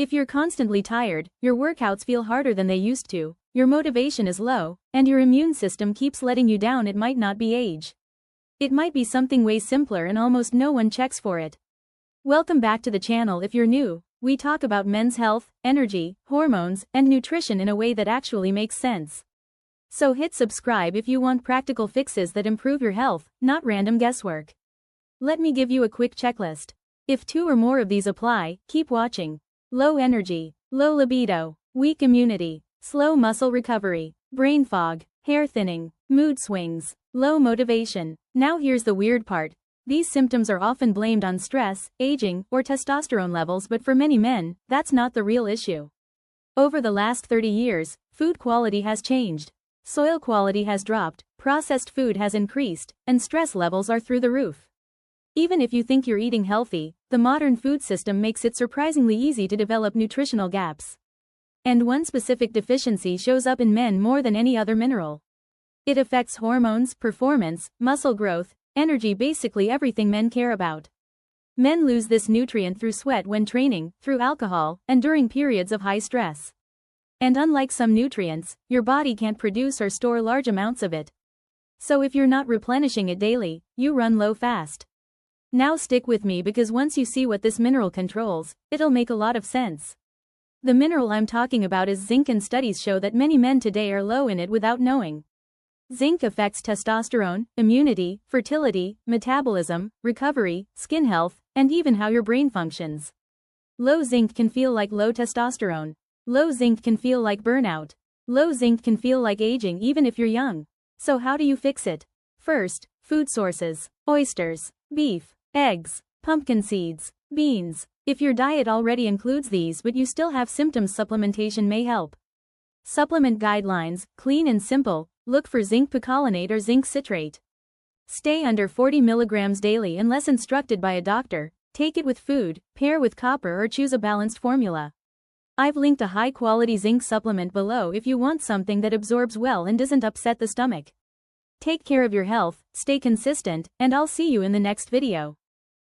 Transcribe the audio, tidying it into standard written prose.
If you're constantly tired, your workouts feel harder than they used to, your motivation is low, and your immune system keeps letting you down, it might not be age. It might be something way simpler and almost no one checks for it. Welcome back to the channel. If you're new, we talk about men's health, energy, hormones, and nutrition in a way that actually makes sense. So hit subscribe if you want practical fixes that improve your health, not random guesswork. Let me give you a quick checklist. If 2 or more of these apply, keep watching. Low energy, low libido, weak immunity, slow muscle recovery, brain fog, hair thinning, mood swings, low motivation. Now here's the weird part. These symptoms are often blamed on stress, aging, or testosterone levels, but for many men, that's not the real issue. Over the last 30 years, food quality has changed. Soil quality has dropped, processed food has increased, and stress levels are through the roof. Even if you think you're eating healthy, the modern food system makes it surprisingly easy to develop nutritional gaps. And one specific deficiency shows up in men more than any other mineral. It affects hormones, performance, muscle growth, energy, basically everything men care about. Men lose this nutrient through sweat when training, through alcohol, and during periods of high stress. And unlike some nutrients, your body can't produce or store large amounts of it. So if you're not replenishing it daily, you run low fast. Now stick with me, because once you see what this mineral controls, it'll make a lot of sense. The mineral I'm talking about is zinc, and studies show that many men today are low in it without knowing. Zinc affects testosterone, immunity, fertility, metabolism, recovery, skin health, and even how your brain functions. Low zinc can feel like low testosterone. Low zinc can feel like burnout. Low zinc can feel like aging even if you're young. So how do you fix it? First, food sources: oysters, beef, eggs, pumpkin seeds, beans. If your diet already includes these but you still have symptoms, supplementation may help. Supplement guidelines: clean and simple. Look for zinc picolinate or zinc citrate. Stay under 40 mg daily unless instructed by a doctor. Take it with food, pair with copper, or choose a balanced formula. I've linked a high-quality zinc supplement below if you want something that absorbs well and doesn't upset the stomach. Take care of your health, stay consistent, and I'll see you in the next video.